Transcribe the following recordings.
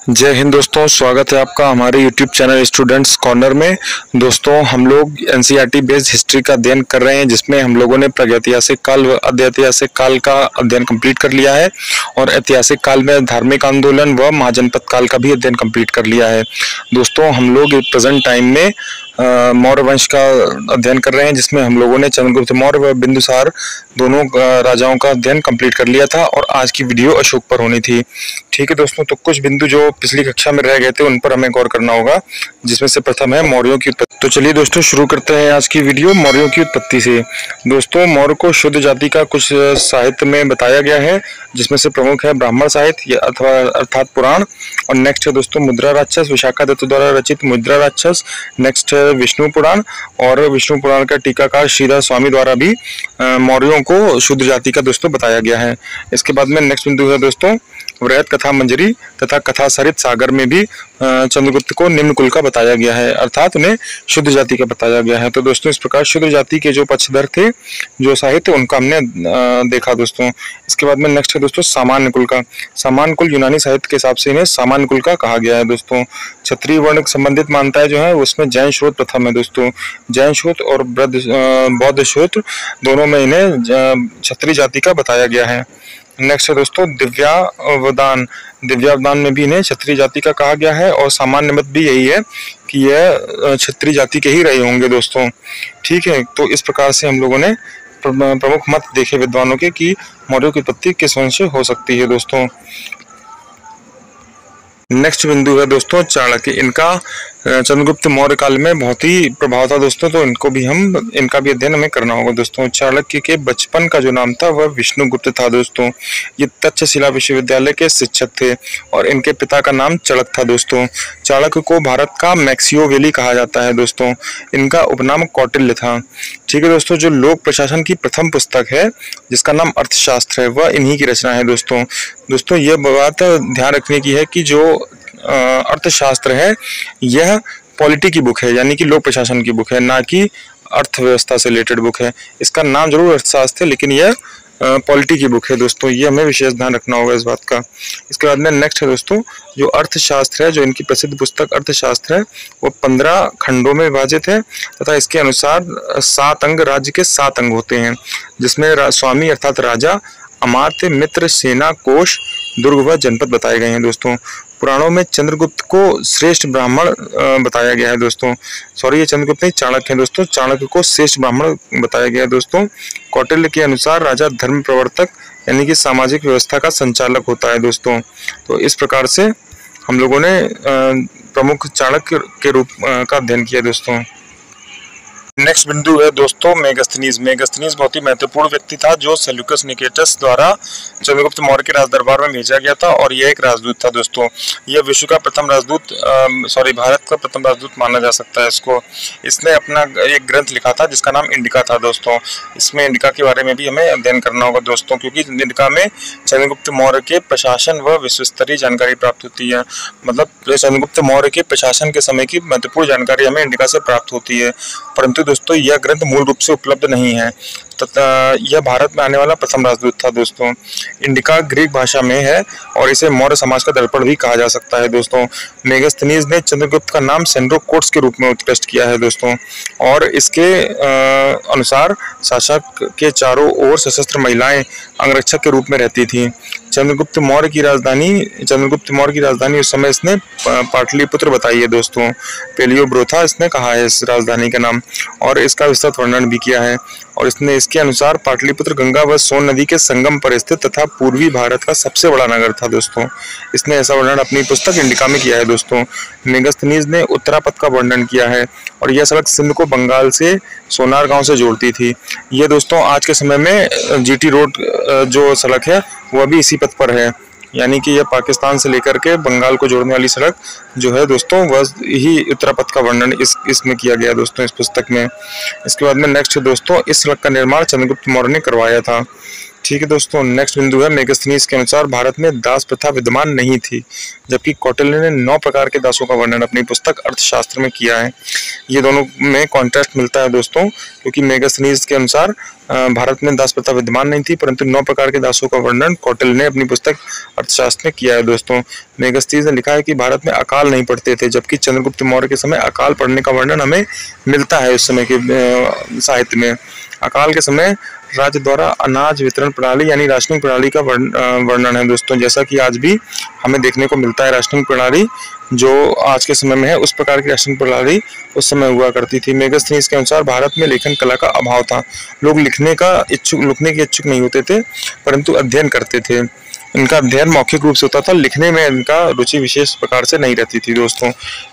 जय हिंद दोस्तों, स्वागत है आपका हमारे YouTube चैनल स्टूडेंट्स कॉर्नर में। दोस्तों, हम लोग एनसीईआरटी बेस्ड हिस्ट्री का अध्ययन कर रहे हैं, जिसमें हम लोगों ने प्रागैतिहासिक काल व अद्यैतिहासिक काल का अध्ययन कंप्लीट कर लिया है और ऐतिहासिक काल में धार्मिक आंदोलन व महाजनपद काल का भी अध्ययन कंप्लीट कर लिया है। दोस्तों, हम लोग प्रेजेंट टाइम में मौर्य वंश का अध्ययन कर रहे हैं, जिसमें हम लोगों ने चंद्रगुप्त मौर्य व बिंदुसार दोनों राजाओं का अध्ययन कंप्लीट कर लिया था और आज की वीडियो अशोक पर होनी थी। ठीक है दोस्तों, तो कुछ बिंदु जो पिछली कक्षा में रह गए थे उन पर हमें गौर करना होगा, जिसमें से प्रथम है मौर्यों की उत्पत्ति। तो चलिए दोस्तों, शुरू करते हैं आज की वीडियो मौर्यों की उत्पत्ति से। दोस्तों, मौर्य को शुद्ध जाति का कुछ साहित्य में बताया गया है, जिसमें से प्रमुख है ब्राह्मण साहित्य अथवा अर्थात पुराण, और नेक्स्ट है दोस्तों मुद्रा राक्षस, विशाखा दत्त द्वारा रचित मुद्रा राक्षस। नेक्स्ट है विष्णु पुराण, और विष्णु पुराण का टीकाकार श्रीधर स्वामी द्वारा भी मौर्यों को शुद्ध जाति का दोस्तों बताया गया है। इसके बाद में नेक्स्ट बिंदु है दोस्तों वृहत कथा मंजरी तथा कथा सरित सागर में भी चंद्रगुप्त को निम्न कुल का बताया गया है, अर्थात उन्हें शुद्ध जाति का बताया गया है। तो दोस्तों, इस प्रकार शुद्ध जाति के जो पक्षधर थे, जो साहित्य, उनका हमने देखा दोस्तों। इसके बाद में नेक्स्ट है दोस्तों सामान्य कुल का। सामान्य कुल यूनानी साहित्य के हिसाब से इन्हें सामान्य कुल का कहा गया है दोस्तों। क्षत्रिय वर्ण संबंधित मान्यताएं जो है उसमें जैन स्रोत प्रथम है दोस्तों। जैन स्रोत और बौद्ध स्रोत दोनों में इन्हें क्षत्रिय जाति का बताया गया है। नेक्स्ट है दोस्तों दिव्यावदान। दिव्यावदान में भी इन्हें क्षत्रिय जाति का कहा गया है और सामान्य मत भी यही है कि यह क्षत्रिय जाति के ही रहे होंगे दोस्तों। ठीक है, तो इस प्रकार से हम लोगों ने प्रमुख मत देखे विद्वानों के कि मौर्यों की उत्पत्ति किस वंश से हो सकती है दोस्तों। नेक्स्ट बिंदु है दोस्तों चाणक्य। इनका चंद्रगुप्त मौर्य काल में बहुत ही प्रभाव था दोस्तों, तो इनका भी अध्ययन हमें करना होगा दोस्तों। चाणक्य के बचपन का जो नाम था वह विष्णुगुप्त था दोस्तों। ये तक्षशिला विश्वविद्यालय के शिक्षक थे और इनके पिता का नाम चड़क था दोस्तों। चाणक्य को भारत का मैक्सियोवेली कहा जाता है दोस्तों। इनका उपनाम कौटिल्य था। ठीक है दोस्तों, जो लोक प्रशासन की प्रथम पुस्तक है जिसका नाम अर्थशास्त्र है, वह इन्हीं की रचना है दोस्तों। दोस्तों, यह बात ध्यान रखने की है कि जो अर्थशास्त्र है यह पॉलिटी की बुक है, यानी कि लोक प्रशासन की बुक है, ना कि अर्थव्यवस्था से रिलेटेड बुक है। इसका नाम जरूर अर्थशास्त्र है, लेकिन यह पॉलिटी की बुक है दोस्तों। ये हमें विशेष ध्यान रखना होगा इस बात का। इसके बाद में नेक्स्ट है दोस्तों जो अर्थशास्त्र है, जो इनकी प्रसिद्ध पुस्तक अर्थशास्त्र है, वो 15 खंडों में विभाजित है तथा इसके अनुसार 7 अंग, राज्य के 7 अंग होते हैं, जिसमें स्वामी अर्थात राजा, अमात्य, मित्र, सेना, कोश, दुर्ग व जनपद बताए गए हैं दोस्तों। पुराणों में चंद्रगुप्त को श्रेष्ठ ब्राह्मण बताया गया है दोस्तों। सॉरी, ये चंद्रगुप्त नहीं, चाणक्य है दोस्तों। चाणक्य को श्रेष्ठ ब्राह्मण बताया गया है दोस्तों। कौटिल्य के अनुसार राजा धर्म प्रवर्तक यानी कि सामाजिक व्यवस्था का संचालक होता है दोस्तों। तो इस प्रकार से हम लोगों ने प्रमुख चाणक्य के रूप का अध्ययन किया दोस्तों। नेक्स्ट बिंदु है दोस्तों मेगास्थनीज। मेगास्थनीज बहुत ही महत्वपूर्ण व्यक्ति था, जो सेल्यूकस निकेटस द्वारा चंद्रगुप्त मौर्य के राज दरबार में भेजा गया था और यह एक राजदूत था दोस्तों। यह विश्व का प्रथम राजदूत भारत का प्रथम राजदूत माना जा सकता है इसको। इसने अपना एक ग्रंथ लिखा था जिसका नाम इंडिका था दोस्तों। इसमें इंडिका के बारे में भी हमें अध्ययन करना होगा दोस्तों, क्योंकि इंडिका में चंद्रगुप्त मौर्य के प्रशासन व विश्व स्तरीय जानकारी प्राप्त होती है। मतलब चंद्रगुप्त मौर्य के प्रशासन के समय की महत्वपूर्ण जानकारी हमें इंडिका से प्राप्त होती है, परंतु दोस्तों यह ग्रंथ मूल रूप से उपलब्ध नहीं है तथा यह भारत में आने वाला प्रथम राजदूत था दोस्तों। इंडिका ग्रीक भाषा में है और इसे मौर्य समाज का दर्पण भी कहा जा सकता है दोस्तों। मेगास्थनीज ने चंद्रगुप्त का नाम सेंड्रोकोट्स के रूप में उत्कृष्ट किया है दोस्तों, और इसके अनुसार शासक के चारों ओर सशस्त्र महिलाएं अंगरक्षक के रूप में रहती थी। चंद्रगुप्त मौर्य की राजधानी उस समय इसने पाटलिपुत्र बताई है दोस्तों। पेलियोब्रोथा इसने कहा है इस राजधानी का नाम, और इसका विस्तृत वर्णन भी किया है। और इसने इसके अनुसार पाटलिपुत्र गंगा व सोन नदी के संगम पर स्थित तथा पूर्वी भारत का सबसे बड़ा नगर था दोस्तों। इसने ऐसा वर्णन अपनी पुस्तक इंडिका में किया है दोस्तों। मेगास्थनीज ने उत्तरापथ का वर्णन किया है और यह सड़क सिंध को बंगाल से सोनार गांव से जोड़ती थी। ये दोस्तों आज के समय में जीटी रोड जो सड़क है वह भी इसी पथ पर है, यानी कि यह पाकिस्तान से लेकर के बंगाल को जोड़ने वाली सड़क जो है दोस्तों, वह ही उत्तरापथ का वर्णन इसमें किया गया दोस्तों इस पुस्तक में। इसके बाद में नेक्स्ट दोस्तों इस सड़क का निर्माण चंद्रगुप्त मौर्य ने करवाया था। ठीक है दोस्तों, नेक्स्ट बिंदु है मेगास्थनीज के अनुसार भारत में दास प्रथा विद्यमान नहीं थी, जबकि कौटिल्य ने 9 प्रकार के दासों का वर्णन अपनी पुस्तक अर्थशास्त्र में किया है। ये दोनों में कॉन्ट्रास्ट मिलता है दोस्तों, क्योंकि मेगास्थनीज के अनुसार भारत में दास प्रथा विद्यमान नहीं थी, परंतु 9 प्रकार के दासों का वर्णन कौटिल्य ने अपनी पुस्तक अर्थशास्त्र में किया है दोस्तों। मेगास्थनीज ने लिखा है कि भारत में अकाल नहीं पड़ते थे, जबकि चंद्रगुप्त मौर्य के समय अकाल पड़ने का वर्णन हमें मिलता है उस समय के साहित्य में। अकाल के समय राज्य द्वारा अनाज वितरण प्रणाली यानी राशनिंग प्रणाली का वर्णन है दोस्तों, जैसा कि आज भी हमें देखने को मिलता है। राशनिंग प्रणाली जो आज के समय में है, उस प्रकार की राशनिंग प्रणाली उस समय हुआ करती थी। मेगास्थनीज के अनुसार भारत में लेखन कला का अभाव था। लोग लिखने के इच्छुक नहीं होते थे, परंतु अध्ययन करते थे। इनका अध्ययन मौखिक रूप से होता था, लिखने में इनका रुचि विशेष प्रकार से नहीं रहती थी दोस्तों।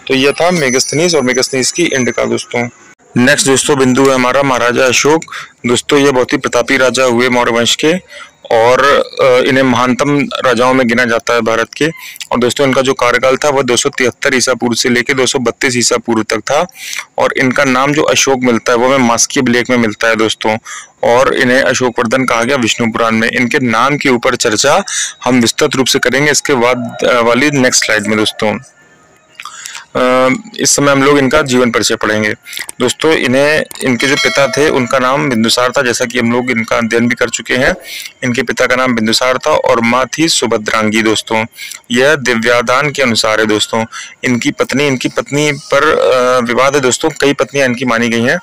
तो यह था मेगास्थनीज और मेगास्थनीज की एंड का दोस्तों। नेक्स्ट दोस्तों बिंदु है हमारा महाराजा अशोक। दोस्तों ये बहुत ही प्रतापी राजा हुए मौर्य वंश के, और इन्हें महानतम राजाओं में गिना जाता है भारत के। और दोस्तों इनका जो कार्यकाल था वह 273 ईसा पूर्व से लेकर 232 ईसा पूर्व तक था। और इनका नाम जो अशोक मिलता है वो हमें मास्कीय लेख में मिलता है दोस्तों, और इन्हें अशोकवर्धन कहा गया विष्णु पुराण में। इनके नाम के ऊपर चर्चा हम विस्तृत रूप से करेंगे इसके बाद वाली नेक्स्ट स्लाइड में दोस्तों। इस समय हम लोग इनका जीवन परिचय पढ़ेंगे दोस्तों। इनके जो पिता थे उनका नाम बिंदुसार था, जैसा कि हम लोग इनका अध्ययन भी कर चुके हैं। इनके पिता का नाम बिंदुसार था और माँ थी सुभद्रांगी दोस्तों। यह दिव्यादान के अनुसार है दोस्तों। इनकी पत्नी पर विवाद है दोस्तों। कई पत्नियां इनकी मानी गई हैं,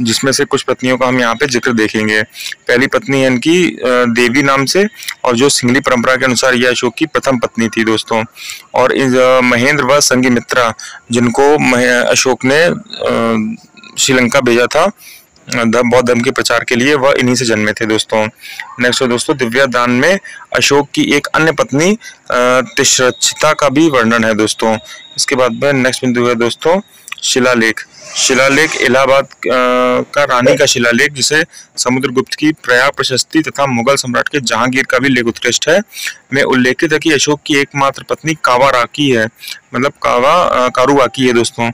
जिसमें से कुछ पत्नियों का हम यहाँ पे जिक्र देखेंगे। पहली पत्नी है इनकी देवी नाम से, और जो सिंगली परंपरा के अनुसार यह अशोक की प्रथम पत्नी थी दोस्तों। और महेंद्र व संघमित्रा जिनको अशोक ने श्रीलंका भेजा था बौद्ध धर्म के प्रचार के लिए, वह इन्हीं से जन्मे थे दोस्तों। नेक्स्ट है दोस्तों दिव्यादान में अशोक की एक अन्य पत्नी तिश्रक्षिता का भी वर्णन है दोस्तों। इसके बाद में नेक्स्ट बिंदु है दोस्तों शिलालेख। शिलालेख इलाहाबाद का रानी का शिलालेख, जिसे समुद्रगुप्त की प्रयाग प्रशस्ति तथा मुगल सम्राट के जहांगीर का भी लेख उत्कृष्ट है, में उल्लेखित है कि अशोक की एकमात्र पत्नी कावाराकी है, मतलब कारुवाकी है दोस्तों।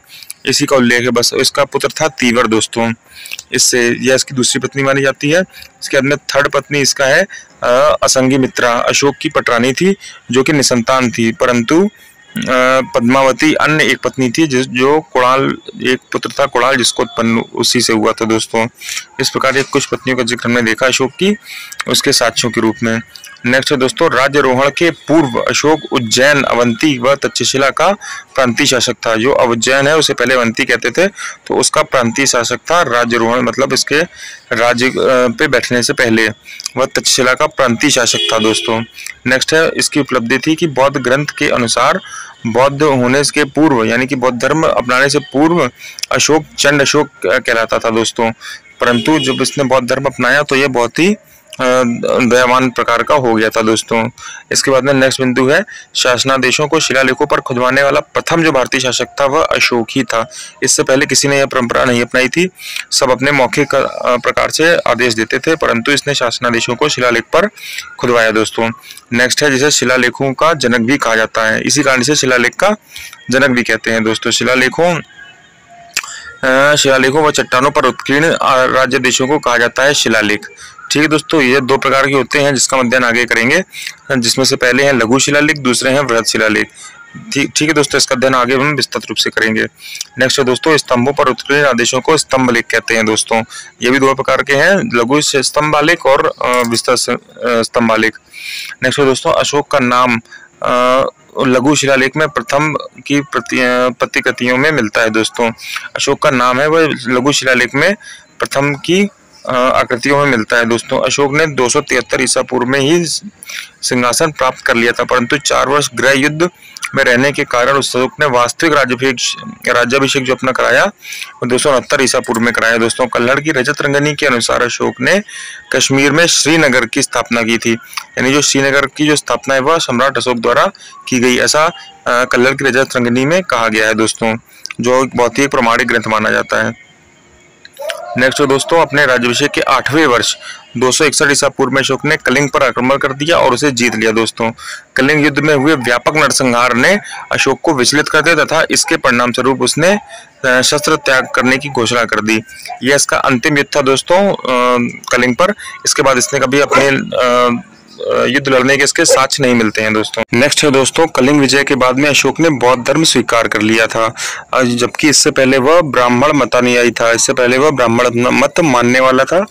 इसी का उल्लेख है बस। इसका पुत्र था तीवर दोस्तों। इससे यह इसकी दूसरी पत्नी मानी जाती है। इसके बाद में थर्ड पत्नी इसका है असंघमित्रा। अशोक की पटरानी थी जो कि निसंतान थी, परंतु पद्मावती अन्य एक पत्नी थी जो कुणाल, एक पुत्र था कुणाल, जिसको उत्पन्न उसी से हुआ था दोस्तों। इस प्रकार एक कुछ पत्नियों का जिक्र हमने देखा अशोक की, उसके साक्ष्यों के रूप में। नेक्स्ट है दोस्तों राज्यरोहण के पूर्व अशोक उज्जैन, अवंती व तक्षशिला का प्रांतीय शासक था। जो उज्जैन है उसे पहले अवंती कहते थे, तो उसका प्रांतीय शासक था। राज्यरोहण मतलब इसके राज्य पे बैठने से पहले, वह तक्षशिला का प्रांतीय शासक था दोस्तों। नेक्स्ट है इसकी उपलब्धि थी कि बौद्ध ग्रंथ के अनुसार बौद्ध होने के पूर्व यानी कि बौद्ध धर्म अपनाने से पूर्व अशोक चंड अशोक कहलाता था दोस्तों, परंतु जब इसने बौद्ध धर्म अपनाया तो यह बहुत ही दयावान प्रकार का हो गया था दोस्तों। इसके बाद में नेक्स्ट बिंदु है शासनादेशों को शिलालेखों पर खुदवाने वाला प्रथम जो भारतीय शासक था वह अशोक ही था। इससे पहले किसी ने यह परंपरा नहीं अपनाई थी, सब अपने मौखिक प्रकार से आदेश देते थे, परंतु इसने शासनादेशों को शिलालेख पर खुदवाया दोस्तों। नेक्स्ट है जिसे शिलालेखों का जनक भी कहा जाता है, इसी कारण से शिलालेख का जनक भी कहते हैं दोस्तों। शिलालेखों व चट्टानों पर उत्कीर्ण राज्य देशों को कहा जाता है शिलालेख। ठीक है दोस्तों, ये दो प्रकार के होते हैं जिसका अध्ययन आगे करेंगे, जिसमें से पहले हैं लघु शिलालेख, दूसरे हैं वृहद शिलालेख। ठीक है दोस्तों, इसका अध्ययन आगे हम विस्तृत रूप से करेंगे। नेक्स्ट है दोस्तों स्तंभों पर उत्कीर्ण आदेशों को स्तंभ लेख कहते हैं दोस्तों। ये भी दो प्रकार के हैं, लघु स्तंभालेख और विस्तृत स्तंभालेख। नेक्स्ट है दोस्तों अशोक का नाम लघु शिलालेख में प्रथम की प्रतिकृतियों में मिलता है दोस्तों। अशोक का नाम है वह लघु शिलालेख में प्रथम की आकृतियों में मिलता है दोस्तों। अशोक ने 273 ईसा पूर्व में ही सिंहासन प्राप्त कर लिया था, परंतु 4 वर्ष गृह युद्ध में रहने के कारण अशोक ने वास्तविक राज्याभिषेक जो अपना कराया वो 269 ईसा पूर्व में कराया दोस्तों। कल्हड़ की रजत रंगनी के अनुसार अशोक ने कश्मीर में श्रीनगर की स्थापना की थी, यानी जो श्रीनगर की जो स्थापना है वह सम्राट अशोक द्वारा की गई, ऐसा कल्हड़ की रजत रंगनी में कहा गया है दोस्तों, जो बहुत ही प्रमाणिक ग्रंथ माना जाता है। नेक्स्ट है दोस्तों, अपने राज्याभिषेक के 8वें वर्ष 261 ईसा पूर्व में अशोक ने कलिंग पर आक्रमण कर दिया और उसे जीत लिया दोस्तों। कलिंग युद्ध में हुए व्यापक नरसंहार ने अशोक को विचलित कर दिया तथा इसके परिणाम स्वरूप उसने शस्त्र त्याग करने की घोषणा कर दी। यह इसका अंतिम युद्ध था दोस्तों कलिंग पर। इसके बाद इसने कभी अपने युद्ध लड़ने के इसके साक्ष्य नहीं मिलते हैं दोस्तों। नेक्स्ट है दोस्तों, कलिंग विजय के बाद में अशोक ने बौद्ध धर्म स्वीकार कर लिया था, जबकि इससे पहले वह ब्राह्मण मतानुयायी था। इससे पहले वह ब्राह्मण मत मानने वाला था,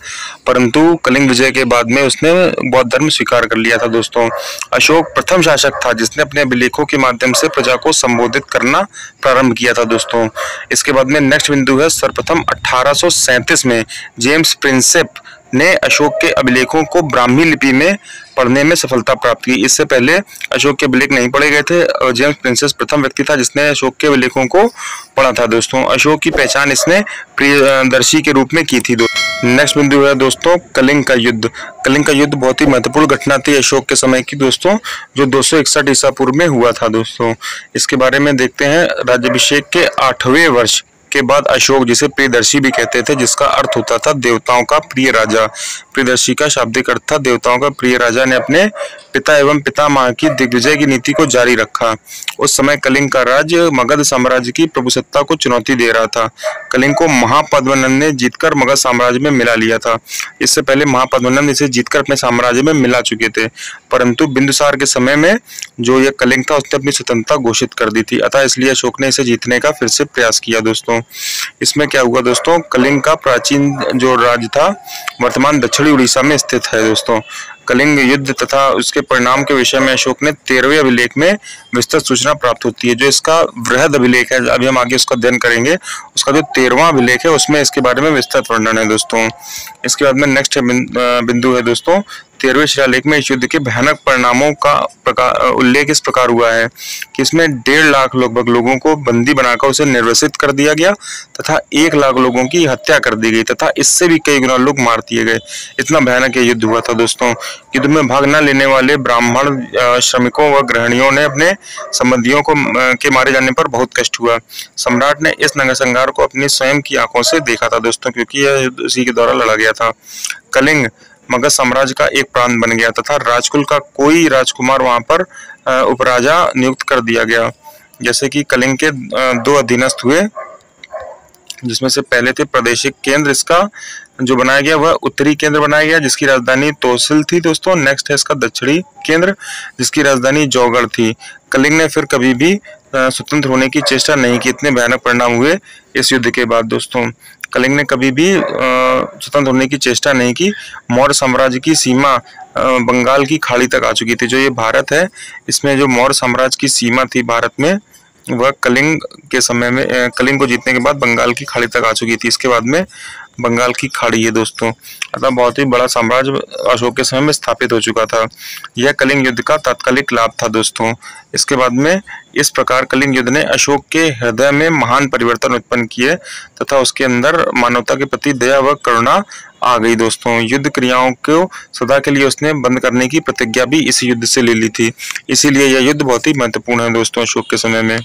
परंतु कलिंग विजय के बाद में उसने बौद्ध धर्म स्वीकार कर लिया था दोस्तों। अशोक प्रथम शासक था जिसने अपने अभिलेखों के माध्यम से प्रजा को संबोधित करना प्रारंभ किया था दोस्तों। इसके बाद में नेक्स्ट बिंदु है, सर्वप्रथम 1837 में जेम्स प्रिंसेप ने अशोक के अभिलेखों को ब्राह्मी लिपि में पढ़ने में सफलता प्राप्त की। इससे पहले अशोक के अभिलेख नहीं पढ़े गए थे। जेम्स प्रिंसेप प्रथम व्यक्ति था जिसने अशोक के अभिलेखों को पढ़ा था दोस्तों। अशोक की पहचान इसने प्रियदर्शी के रूप में की थी। नेक्स्ट बिंदु है दोस्तों, कलिंग का युद्ध। कलिंग का युद्ध बहुत ही महत्वपूर्ण घटना थी अशोक के समय की दोस्तों, जो 261 ईसा पूर्व में हुआ था दोस्तों। इसके बारे में देखते हैं। राज्याभिषेक के 8वें वर्ष के बाद अशोक, जिसे प्रियदर्शी भी कहते थे, जिसका अर्थ होता था देवताओं का प्रिय राजा। प्रियदर्शी का शाब्दिक अर्थ था देवताओं का प्रिय राजा, ने अपने पिता एवं पितामह की दिग्विजय की नीति को जारी रखा। उस समय कलिंग का राज्य मगध साम्राज्य की प्रभुसत्ता को चुनौती दे रहा था। कलिंग को महापद्मनंद ने जीतकर मगध साम्राज्य में मिला लिया था। इससे पहले महापद्मनंद इसे जीतकर अपने साम्राज्य में मिला चुके थे, परंतु बिंदुसार के समय में जो यह कलिंग था उसने अपनी स्वतंत्रता घोषित कर दी थी। अतः इसलिए अशोक ने इसे जीतने का फिर से प्रयास किया दोस्तों। इसमें क्या हुआ दोस्तों, कलिंग का प्राचीन जो राज्य था वर्तमान दक्षिणी उड़ीसा में स्थित है दोस्तों। कलिंग युद्ध तथा उसके परिणाम के विषय में अशोक ने 13वें अभिलेख में विस्तृत सूचना प्राप्त होती है। जो इसका वृहद अभिलेख है, अभी हम आगे उसका अध्ययन करेंगे, उसका जो 13वां अभिलेख है उसमें इसके बारे में विस्तृत वर्णन है दोस्तों। इसके बाद में नेक्स्ट बिंदु है दोस्तों, 13वें शिलालेख में इस युद्ध के भयानक परिणामों का उल्लेख इस प्रकार हुआ है कि इसमें 1.5 लाख लगभग लोगों को बंदी बनाकर उसे निर्वसित कर दिया गया तथा 1 लाख लोगों की हत्या कर दी गई तथा इससे भी कई गुना लोग मार दिए गए। इतना भयानक ये युद्ध हुआ था दोस्तों। युद्ध में भाग न लेने वाले ब्राह्मण श्रमिकों व गृहिणियों ने अपने संबंधियों के मारे जाने पर बहुत कष्ट हुआ। सम्राट ने इस नरसंहार को अपनी स्वयं की आंखों से देखा था दोस्तों, क्योंकि यह युद्ध उसी के द्वारा लड़ा गया था। कलिंग मगध साम्राज्य का एक प्रांत बन गया तथा राजकुल का कोई राजकुमार वहां पर उपराजा नियुक्त कर दिया गया। जैसे कि कलिंग के 2 अधीनस्थ हुए, जिसमें से पहले थे प्रादेशिक केंद्र। इसका जो बनाया गया वह उत्तरी केंद्र बनाया गया जिसकी राजधानी तोसिल थी दोस्तों। नेक्स्ट है इसका दक्षिणी केंद्र जिसकी राजधानी जौगढ़ थी। कलिंग ने फिर कभी भी स्वतंत्र होने की चेष्टा नहीं की। इतने भयानक परिणाम हुए इस युद्ध के बाद दोस्तों। कलिंग ने कभी भी स्वतंत्र होने की चेष्टा नहीं की। मौर्य साम्राज्य की सीमा बंगाल की खाड़ी तक आ चुकी थी। जो ये भारत है, इसमें जो मौर्य साम्राज्य की सीमा थी भारत में, वह कलिंग के समय में कलिंग को जीतने के बाद बंगाल की खाड़ी तक आ चुकी थी। इसके बाद में बंगाल की खाड़ी है दोस्तों। अतः बहुत ही बड़ा साम्राज्य अशोक के समय में स्थापित हो चुका था। यह कलिंग युद्ध का तात्कालिक लाभ था दोस्तों। इसके बाद में इस प्रकार कलिंग युद्ध ने अशोक के हृदय में महान परिवर्तन उत्पन्न किए तथा उसके अंदर मानवता के प्रति दया व करुणा आ गई दोस्तों। युद्ध क्रियाओं को सदा के लिए उसने बंद करने की प्रतिज्ञा भी इस युद्ध से ले ली थी। इसीलिए यह युद्ध बहुत ही महत्वपूर्ण है दोस्तों अशोक के समय में।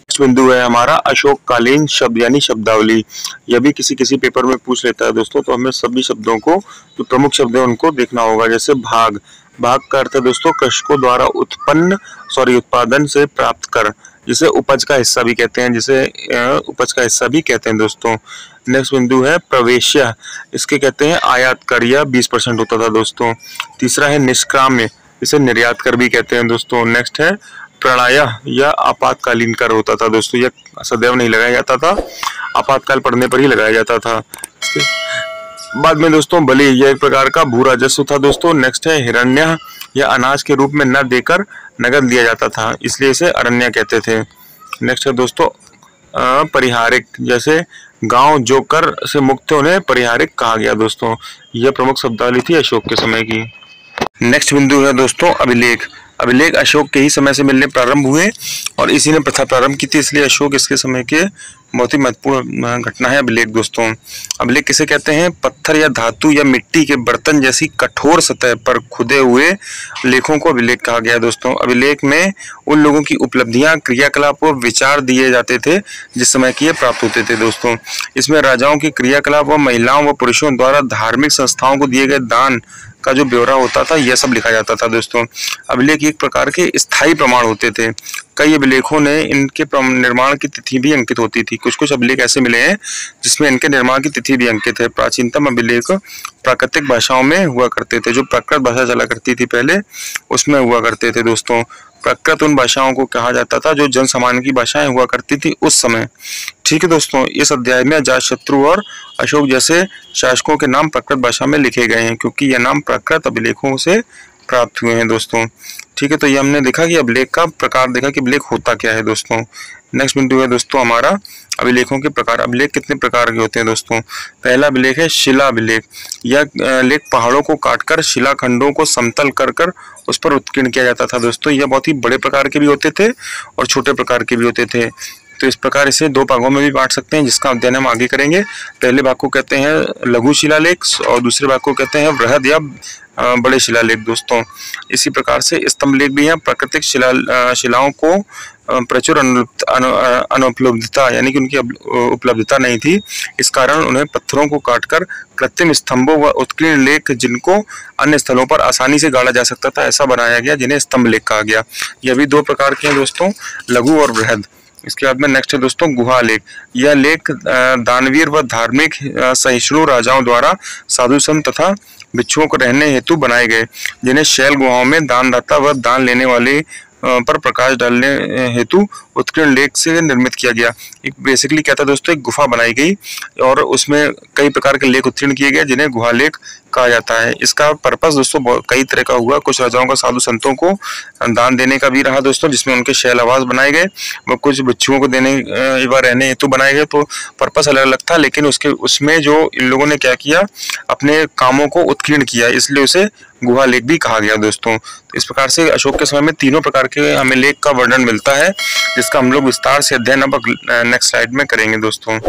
नेक्स्ट बिंदु है हमारा अशोक कालीन शब्द यानी शब्दावली। यह भी किसी पेपर में पूछ लेता है दोस्तों, तो हमें सभी शब्दों को, जो प्रमुख शब्द है उनको देखना होगा। जैसे भाग, भाग का अर्थ है दोस्तों कृषकों द्वारा उत्पादन से प्राप्त कर, जिसे उपज का हिस्सा भी कहते हैं, उपज का हिस्सा भी कहते हैं दोस्तों। नेक्स्ट बिंदु है प्रवेश्य, इसके कहते हैं आयात कर, यह 20% होता था दोस्तों। तीसरा है निष्क्राम्य, इसे निर्यात कर भी कहते हैं दोस्तों। नेक्स्ट है प्रणय, यह आपातकालीन कर होता था दोस्तों। यह सदैव नहीं लगाया जाता था, आपातकाल पड़ने पर ही लगाया जाता था। बाद में दोस्तों बलि, यह एक प्रकार का भू राजस्व था दोस्तों। नेक्स्ट है हिरण्य, यह अनाज के रूप में न देकर नगद दिया जाता था, इसलिए इसे अरण्य कहते थे। नेक्स्ट है दोस्तों परिहारिक, जैसे गांव जो कर से मुक्त उन्हें परिहारिक कहा गया दोस्तों। यह प्रमुख शब्दावली थी अशोक के समय की। नेक्स्ट बिंदु है दोस्तों अभिलेख। अभिलेख अशोक के ही समय से मिलने प्रारंभ हुए और इसी ने प्रथा प्रारंभ की थी, इसलिए अशोक इसके समय के बहुत ही महत्वपूर्ण घटना है अभिलेख दोस्तों। अभिलेख किसे कहते हैं? पत्थर या धातु या मिट्टी के बर्तन जैसी कठोर सतह पर खुदे हुए लेखों को अभिलेख कहा गया है दोस्तों। अभिलेख में उन लोगों की उपलब्धियां, क्रियाकलाप व विचार दिए जाते थे जिस समय की ये प्राप्त होते थे दोस्तों। इसमें राजाओं की क्रियाकलाप व महिलाओं व पुरुषों द्वारा धार्मिक संस्थाओं को दिए गए दान का जो ब्यौरा होता था यह सब लिखा जाता था दोस्तों। अभिलेख एक प्रकार के स्थायी प्रमाण होते थे। कई अभिलेखों ने इनके निर्माण की तिथि भी अंकित होती थी। कुछ कुछ अभिलेख ऐसे मिले हैं जिसमें इनके निर्माण की तिथि भी अंकित है। प्राचीनतम अभिलेख प्राकृतिक भाषाओं में हुआ करते थे, जो प्राकृत भाषा चला करती थी पहले उसमें हुआ करते थे दोस्तों। प्राकृत उन भाषाओं को कहा जाता था जो जन सामान्य की भाषाएं हुआ करती थी उस समय। ठीक है दोस्तों, इस अध्याय में अजातशत्रु और अशोक जैसे शासकों के नाम प्राकृत भाषा में लिखे गए हैं क्योंकि यह नाम प्राकृत अभिलेखों से प्राप्त हुए हैं दोस्तों। ठीक है, तो ये हमने देखा कि अभिलेख का प्रकार देखा कि अभिलेख होता क्या है दोस्तों। नेक्स्ट बिंदु है दोस्तों हमारा अभिलेखों के प्रकार। अभिलेख कितने प्रकार के होते हैं दोस्तों? पहला अभिलेख है शिला अभिलेख। यह लेख पहाड़ों को काटकर शिलाखंडों को समतल कर कर उस पर उत्कीर्ण किया जाता था दोस्तों। यह बहुत ही बड़े प्रकार के भी होते थे और छोटे प्रकार के भी होते थे। तो इस प्रकार इसे दो भागों में भी बांट सकते हैं जिसका अध्ययन हम आगे करेंगे। पहले भाग को कहते हैं लघु शिलालेख और दूसरे भाग को कहते हैं वृहद या बड़े शिलालेख दोस्तों। इसी प्रकार से स्तंभ लेख भी हैं। प्राकृतिक शिलाओं को प्रचुर अनुपलब्धता यानी कि उनकी उपलब्धता नहीं थी, इस कारण उन्हें पत्थरों को काटकर कृत्रिम स्तंभों व उत्कीर्ण लेख जिनको अन्य स्थलों पर आसानी से गाड़ा जा सकता था ऐसा बनाया गया, जिन्हें स्तंभ लेख कहा गया। यह भी दो प्रकार के हैं दोस्तों, लघु और वृहद। इसके बाद में नेक्स्ट है दोस्तों गुहा लेख। यह लेख दानवीर व धार्मिक सहिष्णु राजाओं द्वारा साधु संत तथा भिक्षुओं को रहने हेतु बनाए गए, जिन्हें शैल गुहाओं में दानदाता व दान लेने वाले पर प्रकाश डालने हेतु उत्कीर्ण लेख से निर्मित किया गया। एक बेसिकली क्या था दोस्तों, एक गुफा बनाई गई और उसमें कई प्रकार के लेख उत्कीर्ण किए गए जिन्हें गुहा लेख कहा जाता है। इसका पर्पस दोस्तों कई तरह का हुआ। कुछ राजाओं का साधु संतों को दान देने का भी रहा दोस्तों, जिसमें उनके शैल आवास बनाए गए, व कुछ भिक्षुओं को देने व रहने हेतु बनाए गए। तो पर्पस अलग अलग था, लेकिन उसमें जो इन लोगों ने क्या किया, अपने कामों को उत्कीर्ण किया, इसलिए उसे गुहा लेख भी कहा गया दोस्तों। तो इस प्रकार से अशोक के समय में तीनों प्रकार के हमें लेख का वर्णन मिलता है, जिसका हम लोग विस्तार से अध्ययन अब नेक्स्ट स्लाइड में करेंगे दोस्तों।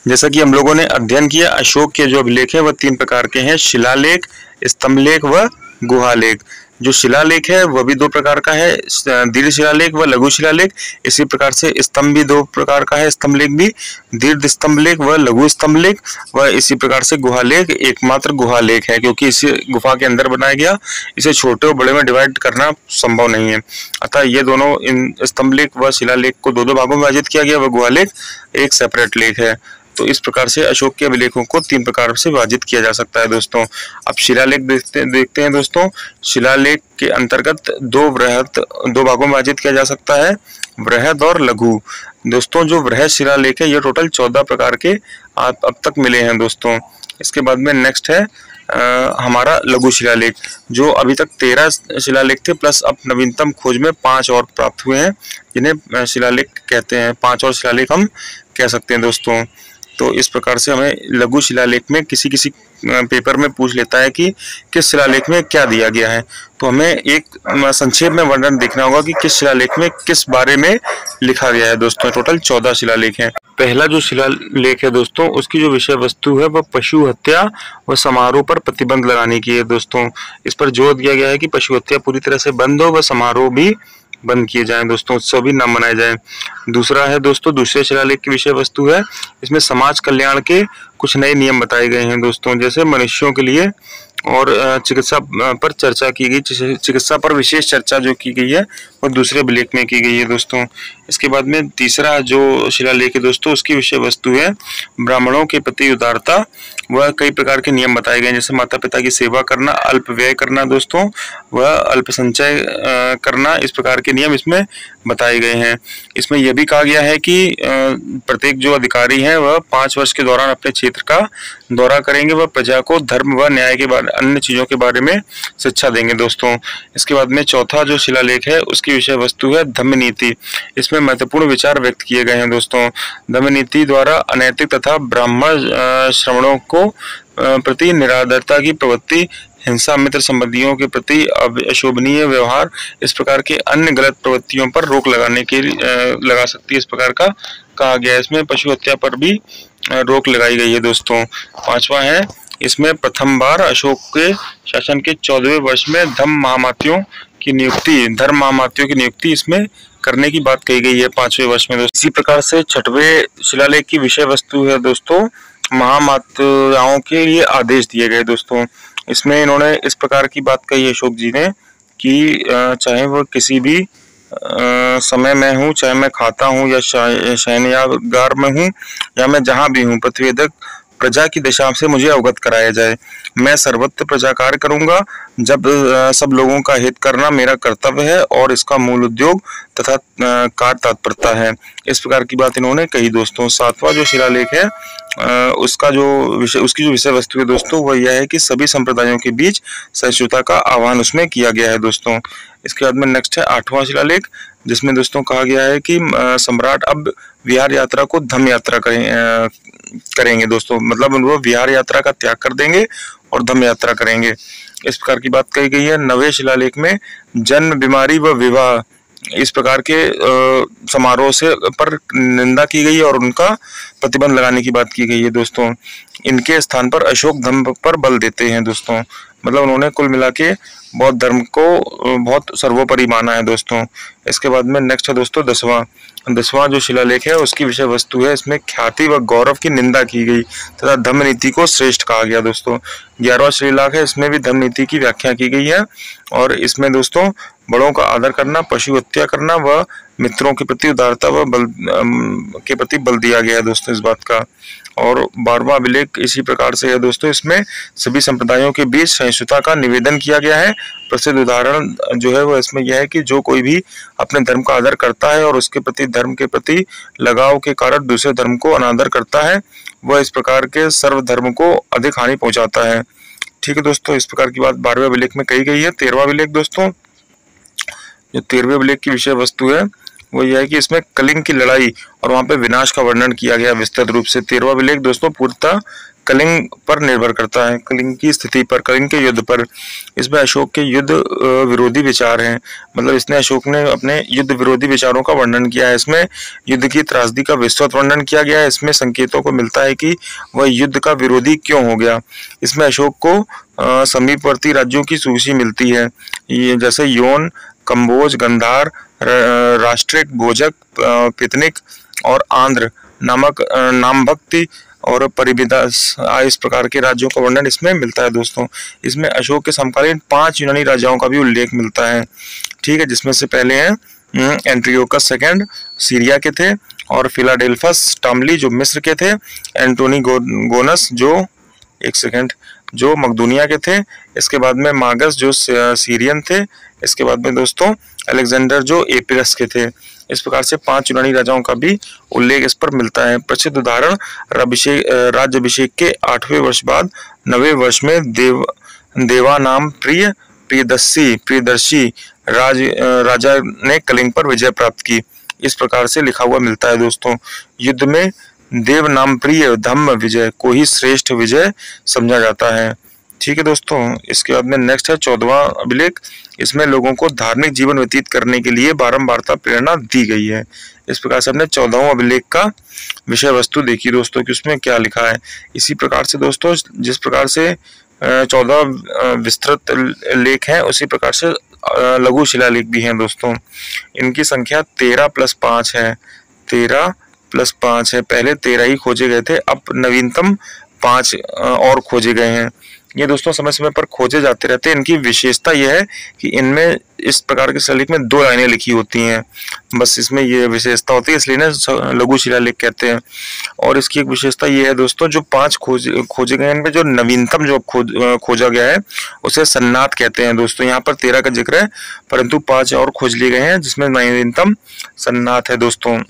जैसा कि हम लोगों ने अध्ययन किया, अशोक के जो अभिलेख है वह तीन प्रकार के हैं, शिलालेख, स्तंभ लेख व गुहा लेख। जो शिलालेख है वह भी दो प्रकार का है, दीर्घ शिलालेख व लघु शिलालेख। इसी प्रकार से स्तंभ भी दो प्रकार का है, स्तंभ लेख भी, दीर्घ स्तंभ लेख व लघु स्तंभ लेख। व इसी प्रकार से गुहा लेख एकमात्र गुहा लेख है, क्योंकि इसे गुफा के अंदर बनाया गया, इसे छोटे और बड़े में डिवाइड करना संभव नहीं है। अतः ये दोनों इन स्तंभ लेख व शिलालेख को दो भागों में विभाजित किया गया, व गुहा लेख एक सेपरेट लेख है। तो इस प्रकार से अशोक के अभिलेखों को तीन प्रकार से विभाजित किया जा सकता है दोस्तों। अब शिलालेख देखते हैं दोस्तों। शिलालेख के अंतर्गत दो भागों में विभाजित किया जा सकता है, वृहद और लघु। दोस्तों जो वृहद शिलालेख है ये टोटल 14 प्रकार के अब तक मिले हैं दोस्तों। इसके बाद में नेक्स्ट है हमारा लघु शिलालेख, जो अभी तक 13 शिलालेख थे, प्लस अब नवीनतम खोज में 5 और प्राप्त हुए हैं, जिन्हें शिलालेख कहते हैं। 5 और शिलालेख हम कह सकते हैं दोस्तों। तो इस प्रकार से हमें लघु शिलालेख में किसी पेपर में पूछ लेता है कि किस शिलालेख में क्या दिया गया है, तो हमें एक संक्षेप में वर्णन देखना होगा कि किस शिलालेख में किस बारे में लिखा गया है दोस्तों। टोटल 14 शिलालेख हैं। पहला जो शिलालेख है दोस्तों, उसकी जो विषय वस्तु है वह पशु हत्या व समारोह पर प्रतिबंध लगाने की है दोस्तों। इस पर जोर दिया गया है कि पशु हत्या पूरी तरह से बंद हो व समारोह भी बंद किए जाएं दोस्तों, उत्सव भी न मनाए जाएं। दूसरा है दोस्तों, दूसरे शिलालेख की विषय वस्तु है, इसमें समाज कल्याण के कुछ नए नियम बताए गए हैं दोस्तों, जैसे मनुष्यों के लिए और चिकित्सा पर चर्चा की गई, चिकित्सा पर विशेष चर्चा जो की गई है वो दूसरे अभिलेख में की गई है दोस्तों। इसके बाद में तीसरा जो शिलालेख है दोस्तों, उसकी विषय वस्तु है ब्राह्मणों के प्रति उदारता। वह कई प्रकार के नियम बताए गए हैं, जैसे माता पिता की सेवा करना, अल्प व्यय करना दोस्तों, वह अल्प संचय करना, इस प्रकार के नियम इसमें बताए गए हैं। इसमें यह भी कहा गया है कि प्रत्येक जो अधिकारी हैं वह 5 वर्ष के दौरान अपने क्षेत्र का दौरा करेंगे, वह प्रजा को धर्म व न्याय के बारे अन्य चीजों के बारे में शिक्षा देंगे दोस्तों। इसके बाद में चौथा जो शिलालेख है उसकी विषय वस्तु है धम्म नीति। इसमें महत्वपूर्ण विचार व्यक्त किए गए हैं दोस्तों। धम्म नीति द्वारा अनैतिक तथा ब्राह्मण श्रमणों को प्रति निरादरता की प्रवृत्ति हिंसा, मित्र संबंधियों के प्रति अशोभनीय व्यवहार, इस प्रकार के अन्य गलत प्रवृत्तियों पर रोक लगाने के लगा सकती है, इस प्रकार का कहा गया है। इसमें पशु हत्या पर भी रोक लगाई गई है दोस्तों। 5वां है, इसमें प्रथम बार अशोक के शासन के 14वें वर्ष में धर्म महामात्यों की नियुक्ति इसमें करने की बात कही गई है 5वें वर्ष में दोस्तों। इसी प्रकार से 6वें शिलालेख की विषय वस्तु है दोस्तों, महामात्राओं के लिए आदेश दिए गए दोस्तों। इसमें इन्होंने इस प्रकार की बात कही अशोक जी ने कि चाहे वो किसी भी समय में हूँ, चाहे मैं खाता हूँ या शयनयागार में हूँ या मैं जहाँ भी हूँ, प्रतिवेदक प्रजा की दशा से मुझे अवगत कराया जाए। मैं सर्वत्र प्रजा कार्य करूंगा, जब सब लोगों का हित करना मेरा कर्तव्य है और इसका मूल उद्योग तथा कार्य तत्परता है। इस प्रकार की बात इन्होंने कही दोस्तों। 7वां जो शिलालेख है उसकी जो विषय वस्तु है दोस्तों वह यह है कि सभी संप्रदायों के बीच सहिष्णुता का आह्वान उसमें किया गया है दोस्तों। इसके बाद में नेक्स्ट है 8वां शिलालेख, जिसमें दोस्तों कहा गया है कि सम्राट अब विहार यात्रा को धम्म यात्रा करेंगे दोस्तों, मतलब वो विहार यात्रा का त्याग कर देंगे और धम्म यात्रा करेंगे। इस प्रकार की बात कही गई है। 9वें शिलालेख में जन्म, बीमारी व विवाह इस प्रकार के समारोह से पर निंदा की गई है और उनका प्रतिबंध लगाने की बात की गई है दोस्तों। इनके स्थान पर अशोक धर्म पर बल देते हैं दोस्तों, मतलब उन्होंने कुल मिला के बौद्ध धर्म को बहुत सर्वोपरि माना है दोस्तों। इसके बाद में नेक्स्ट है दोस्तों 10वां जो शिलालेख है उसकी विषय वस्तु है, इसमें ख्याति व गौरव की निंदा की गई तथा धर्म नीति को श्रेष्ठ कहा गया दोस्तों। 11वां शिलालेख है, इसमें भी धर्म नीति की व्याख्या की गई है और इसमें दोस्तों बड़ों का आदर करना, पशु हत्या करना व मित्रों के प्रति उदारता व के प्रति बल दिया गया है दोस्तों इस बात का। और 12वां अभिलेख इसी प्रकार से है दोस्तों, इसमें सभी संप्रदायों के बीच सहिष्णुता का निवेदन किया गया है। प्रसिद्ध उदाहरण जो है वो इसमें यह है कि जो कोई भी अपने धर्म का आदर करता है और उसके प्रति धर्म के प्रति लगाव के कारण दूसरे धर्म को अनादर करता है, वह इस प्रकार के सर्वधर्म को अधिक हानि पहुंचाता है। ठीक है दोस्तों, इस प्रकार की बात 12वें अभिलेख में कही गई है। 13वां अभिलेख दोस्तों, जो 13वें अभिलेख की विषय वस्तु है वो यह है कि इसमें कलिंग की लड़ाई और वहां पे विनाश का वर्णन किया गया विस्तृत रूप से। 13वां अभिलेख दोस्तों पूर्णतः कलिंग पर निर्भर करता है, कलिंग की स्थिति पर, कलिंग के युद्ध पर। इसमें अशोक के युद्ध विरोधी विचार हैं, मतलब इसने अशोक ने अपने युद्ध विरोधी विचारों का वर्णन किया है। इसमें युद्ध की त्रासदी का विस्तृत वर्णन किया गया है। इसमें संकेतों को मिलता है कि वह युद्ध का विरोधी क्यों हो गया। इसमें अशोक को समीपवर्ती राज्यों की सूची मिलती है, ये जैसे योन, कंबोज, गंधार, राष्ट्रिक, भोजक, पितनिक और आंध्र नामक नामभक्ति और परिबिदास इस प्रकार के राज्यों का वर्णन इसमें मिलता है दोस्तों। इसमें अशोक के समकालीन 5 यूनानी राजाओं का भी उल्लेख मिलता है। ठीक है, जिसमें से पहले हैं एंट्रियोकस सेकंड सीरिया के थे और फिलाडेल्फस टामली जो मिस्र के थे, एंटोनी गोनस जो मकदूनिया के थे, इसके बाद में मागस जो सीरियन थे, इसके बाद में दोस्तों अलेक्जेंडर जो एपिरस के थे। इस प्रकार से 5 यूनानी राजाओं का भी उल्लेख इस पर मिलता है। प्रसिद्ध उदाहरण राज्याभिषेक के 8वें वर्ष बाद 9वें वर्ष में देवा नाम प्रियदर्शी राजा ने कलिंग पर विजय प्राप्त की। इस प्रकार से लिखा हुआ मिलता है दोस्तों। युद्ध में देव नाम प्रिय धम्म विजय को ही श्रेष्ठ विजय समझा जाता है। ठीक है दोस्तों, इसके बाद में नेक्स्ट है 14वां अभिलेख। इसमें लोगों को धार्मिक जीवन व्यतीत करने के लिए बारंबारता प्रेरणा दी गई है। इस प्रकार से हमने 14वां अभिलेख का विषय वस्तु देखी दोस्तों कि उसमें क्या लिखा है। इसी प्रकार से दोस्तों जिस प्रकार से 14 विस्तृत लेख हैं उसी प्रकार से लघु शिलालेख भी हैं दोस्तों। इनकी संख्या 13 + 5 है। 13 + 5 है। पहले 13 ही खोजे गए थे, अब नवीनतम 5 और खोजे गए हैं। ये दोस्तों समय समय पर खोजे जाते रहते हैं। इनकी विशेषता यह है कि इनमें इस प्रकार के शिलालेख में 2 लाइनें लिखी होती हैं, बस इसमें ये विशेषता होती है, इसलिए ना लघु शिलालेख कहते हैं। और इसकी एक विशेषता ये है दोस्तों, जो 5 खोजे गए इनमें जो नवीनतम जो खोजा गया है उसे सन्नाथ कहते हैं दोस्तों। यहाँ पर 13 का जिक्र है परंतु 5 और खोज लिए गए हैं जिसमें नवीनतम सन्नाथ है दोस्तों।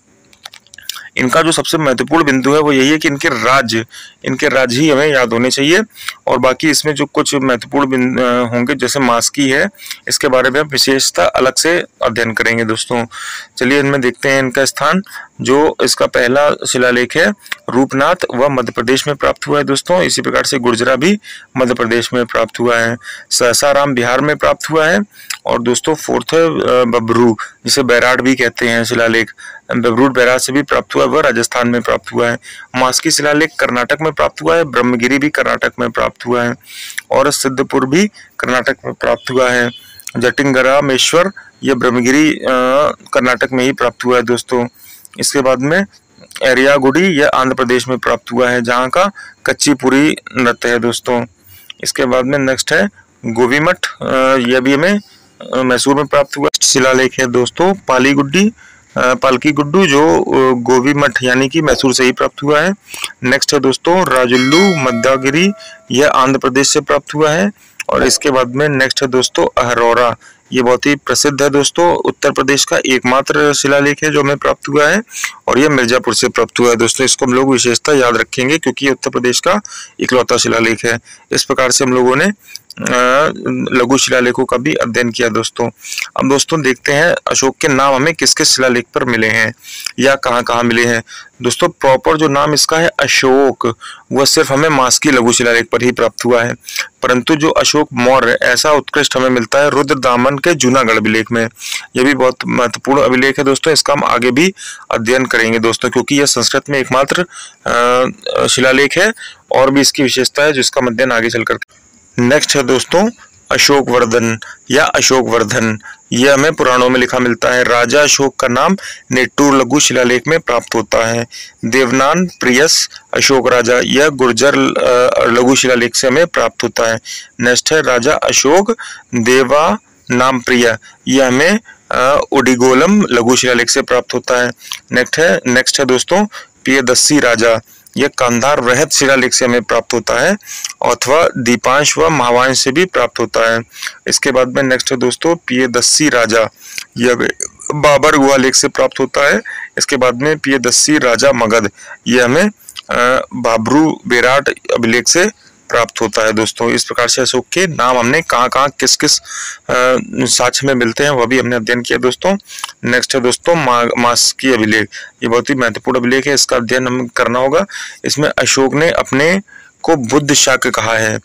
इनका जो सबसे महत्वपूर्ण बिंदु है वो यही है कि इनके राज्य ही हमें याद होने चाहिए और बाकी इसमें जो कुछ महत्वपूर्ण होंगे जैसे मास्की है, इसके बारे में हम विशेषता अलग से अध्ययन करेंगे दोस्तों। चलिए इनमें देखते हैं इनका स्थान। जो इसका पहला शिलालेख है रूपनाथ वह मध्य प्रदेश में प्राप्त हुआ है दोस्तों। इसी प्रकार से गुर्जरा भी मध्य प्रदेश में प्राप्त हुआ है। सासाराम बिहार में प्राप्त हुआ है। और दोस्तों फोर्थ है बबरू, जिसे बैराट भी कहते हैं शिलालेख, बबरूट बैराट से भी प्राप्त हुआ है, वह राजस्थान में प्राप्त हुआ है। मास्की शिलालेख कर्नाटक में प्राप्त हुआ है। ब्रह्मगिरी भी कर्नाटक में प्राप्त हुआ है और सिद्धपुर भी कर्नाटक में प्राप्त हुआ है। जटिंगरामेश्वर यह ब्रह्मगिरी कर्नाटक में ही प्राप्त हुआ है दोस्तों। इसके बाद में एरियागुडी यह आंध्र प्रदेश में प्राप्त हुआ है, जहाँ का कच्चीपुरी नृत्य है दोस्तों। इसके बाद में नेक्स्ट है गोवीमठ, यह भी हमें मैसूर में प्राप्त हुआ शिलालेख है दोस्तों। पालकी गुड्डू जो गोवीमठ यानी कि मैसूर से ही प्राप्त हुआ है। नेक्स्ट है दोस्तों राजुल्लू मद्दागिरी, यह आंध्र प्रदेश से प्राप्त हुआ है। और इसके बाद में नेक्स्ट है दोस्तों अहरौरा, ये बहुत ही प्रसिद्ध है दोस्तों, उत्तर प्रदेश का एकमात्र शिलालेख है जो हमें प्राप्त हुआ है और यह मिर्जापुर से प्राप्त हुआ है दोस्तों। इसको हम लोग विशेषता याद रखेंगे क्योंकि ये उत्तर प्रदेश का इकलौता शिलालेख है। इस प्रकार से हम लोगों ने लघु शिलालेखों का भी अध्ययन किया दोस्तों। अब दोस्तों देखते हैं अशोक के नाम हमें किस किस शिलालेख पर मिले हैं या कहाँ कहाँ मिले हैं। दोस्तों प्रॉपर जो नाम इसका है अशोक, वह सिर्फ हमें मास्की लघु शिलालेख पर ही प्राप्त हुआ है, परंतु जो अशोक मौर्य ऐसा उत्कृष्ट हमें मिलता है रुद्रदामन के जूनागढ़ अभिलेख में। यह भी बहुत महत्वपूर्ण अभिलेख है दोस्तों, इसका हम आगे भी अध्ययन करेंगे दोस्तों, क्योंकि यह संस्कृत में एकमात्र शिलालेख है और भी इसकी विशेषता है जिसका अध्ययन आगे चलकर। नेक्स्ट है दोस्तों अशोक वर्धन या अशोक वर्धन, यह हमें पुराणों में लिखा मिलता है। राजा अशोक का नाम नेट्टूर लघु शिलालेख में प्राप्त होता है। देवनान प्रियस अशोक राजा, यह गुर्जर लघु शिलालेख से हमें प्राप्त होता है। नेक्स्ट है राजा अशोक देवा नाम प्रिय, यह हमें उडिगोलम लघु शिलालेख से प्राप्त होता है। नेक्स्ट है दोस्तों पियदस्सी राजा, यह कांधार वृहत शिलालेख से हमें प्राप्त होता है अथवा दीपांश व महावांश से भी प्राप्त होता है। इसके बाद में नेक्स्ट है दोस्तों पियदस्सी राजा, यह बाबर गुहा लेख से प्राप्त होता है। इसके बाद में पियदस्सी राजा मगध, यह हमें बाबरू बेराट अभिलेख से प्राप्त होता है दोस्तों। इस प्रकार से अशोक के नाम हमने कहाँ कहाँ किस किस साक्ष्य में मिलते हैं वह भी हमने अध्ययन किया दोस्तों। नेक्स्ट है दोस्तों मास्की अभिलेख, ये बहुत ही महत्वपूर्ण अभिलेख है, इसका अध्ययन हमें करना होगा। इसमें अशोक ने अपने को बुद्ध शाक्य कहा है।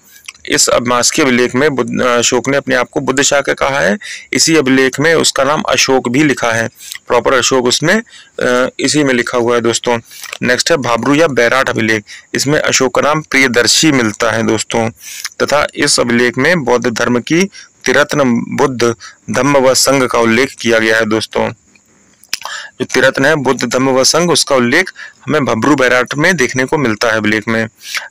इस मास्की अभिलेख में अशोक ने अपने आप को बुद्ध शाक्य कहा है। इसी अभिलेख में उसका नाम अशोक भी लिखा है, प्रॉपर अशोक उसमें इसी में लिखा हुआ है दोस्तों। नेक्स्ट है भाबरू या बैराट अभिलेख, इसमें अशोक का नाम प्रियदर्शी मिलता है दोस्तों। तथा इस अभिलेख में बौद्ध धर्म की त्रिरत्न बुद्ध धम्म व संघ का उल्लेख किया गया है दोस्तों। जो त्रिरत्न है बुद्ध धम्म व संघ, उसका उल्लेख हमें भब्रू बैराट में देखने को मिलता है अभिलेख में।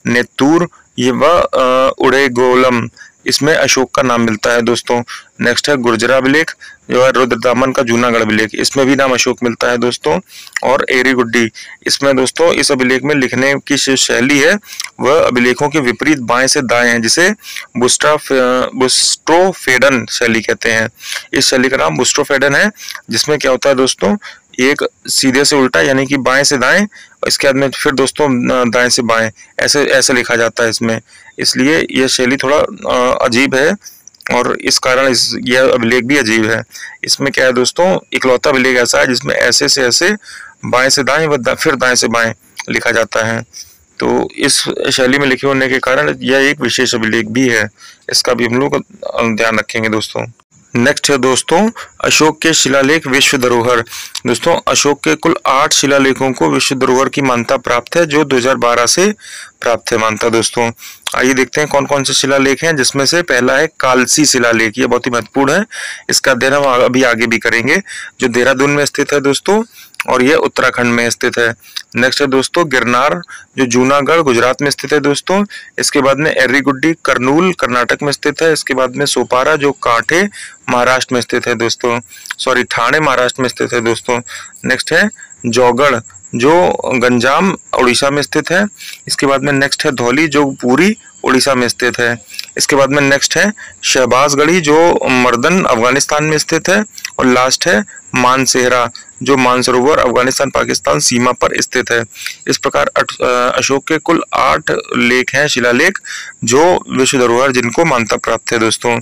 नेत्तूर ये वह उड़ेगोलम, इसमें अशोक का नाम मिलता है दोस्तों। नेक्स्ट है गुर्जरा अभिलेख, जो है रुद्रदामन का जूनागढ़ अभिलेख, इसमें भी नाम अशोक मिलता है दोस्तों। और एरीगुड्डी, इसमें दोस्तों इस अभिलेख में लिखने की शैली है वह अभिलेखों के विपरीत बाएं से दाएं है, जिसे बुस्ट्रोफेडन शैली कहते हैं। इस शैली का नाम बुस्ट्रोफेडन है, जिसमें क्या होता है दोस्तों एक सीधे से उल्टा यानी कि बाएं से दाएं, इसके बाद में फिर दोस्तों दाएं से बाएं, ऐसे लिखा जाता है इसमें। इसलिए यह शैली थोड़ा अजीब है और इस कारण यह अभिलेख भी अजीब है। इसमें क्या है दोस्तों इकलौता अभिलेख ऐसा है जिसमें ऐसे से ऐसे बाएं से दाएं व फिर दाएं से बाएं लिखा जाता है। तो इस शैली में लिखे होने के कारण यह एक विशेष अभिलेख भी है, इसका भी हम लोग ध्यान रखेंगे दोस्तों। नेक्स्ट है दोस्तों अशोक के शिलालेख विश्व धरोहर। दोस्तों अशोक के कुल 8 शिलालेखों को विश्व धरोहर की मान्यता प्राप्त है, जो 2012 से प्राप्त है मान्यता दोस्तों। आइए देखते हैं कौन कौन से शिलालेख हैं, जिसमें से पहला है कालसी शिलालेख। ये बहुत ही महत्वपूर्ण है, इसका अध्ययन हम अभी आगे भी करेंगे, जो देहरादून में स्थित है दोस्तों और यह उत्तराखंड में स्थित है। नेक्स्ट है दोस्तों गिरनार, जो जूनागढ़ गुजरात में स्थित है दोस्तों। इसके बाद में एर्रीगुड्डी करनूल कर्नाटक में स्थित है। इसके बाद में सोपारा, जो कांठे महाराष्ट्र में स्थित है दोस्तों, ठाणे महाराष्ट्र में स्थित है दोस्तों। नेक्स्ट है जौगढ़, जो गंजाम उड़ीसा में स्थित है। इसके बाद में नेक्स्ट है धौली, जो पूरी उड़ीसा में स्थित है। इसके बाद में नेक्स्ट है शहबाजगढ़ी, जो मर्दन अफगानिस्तान में स्थित है। और लास्ट है मानसेहरा, जो मानसरोवर अफगानिस्तान पाकिस्तान सीमा पर स्थित है। इस प्रकार अशोक के कुल 8 लेख हैं शिलालेख, जो विश्व धरोहर जिनको मान्यता प्राप्त है दोस्तों।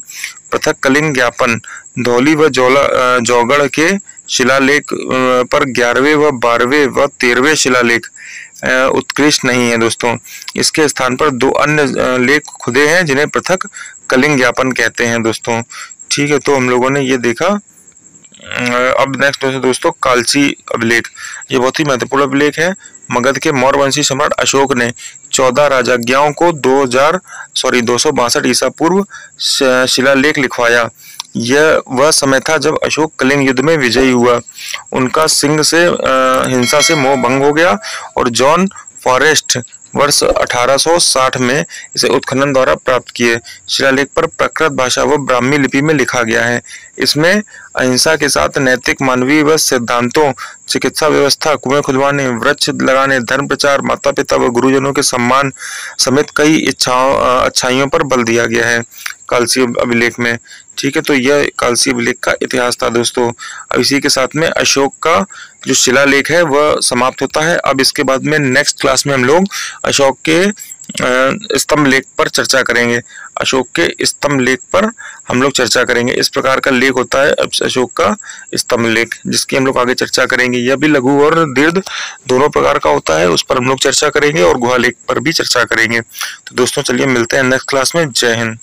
पृथक कलिंग ज्ञापन, धौली व जौगढ़ के शिलालेख पर 11वें व 12वें व 13वें शिलालेख उत्कृष्ट नहीं है दोस्तों। इसके स्थान पर 2 अन्य लेख खुदे हैं जिन्हें पृथक कलिंग ज्ञापन कहते हैं दोस्तों। ठीक है, तो हम लोगों ने ये देखा। अब नेक्स्ट दोस्तों कालची अभिलेख, ये बहुत ही महत्वपूर्ण अभिलेख है। मगध के मौर्यवंशी सम्राट अशोक ने 14 राजज्ञाओं को 262 ईसा पूर्व शिलालेख लिखवाया। यह वह समय था जब अशोक कलिंग युद्ध में विजयी हुआ। उनका सिंह से हिंसा से मोह भंग हो गया और जॉन फॉरेस्ट वर्ष 1860 में इसे उत्खनन द्वारा प्राप्त किए। शिलालेख पर प्राकृत भाषा व ब्राह्मी लिपि में लिखा गया है। इसमें अहिंसा के साथ नैतिक मानवीय व सिद्धांतों, चिकित्सा व्यवस्था, कुएं खुदवाने, वृक्ष लगाने, धर्म प्रचार, माता पिता व गुरुजनों के सम्मान समेत कई अच्छाइयों पर बल दिया गया है कालसी अभिलेख में। ठीक है, तो यह कालसी अभिलेख का इतिहास था दोस्तों। अब इसी के साथ में अशोक का जो शिलालेख है वह समाप्त होता है। अब इसके बाद में नेक्स्ट क्लास में हम लोग अशोक के स्तंभ लेख पर चर्चा करेंगे। अशोक के स्तंभ लेख पर हम लोग चर्चा करेंगे। इस प्रकार का लेख होता है अशोक का स्तंभ लेख, जिसकी हम लोग आगे चर्चा करेंगे। यह भी लघु और दीर्घ दोनों प्रकार का होता है, उस पर हम लोग चर्चा करेंगे और गुहा लेख पर भी चर्चा करेंगे। तो दोस्तों चलिए मिलते हैं नेक्स्ट क्लास में। जय हिंद।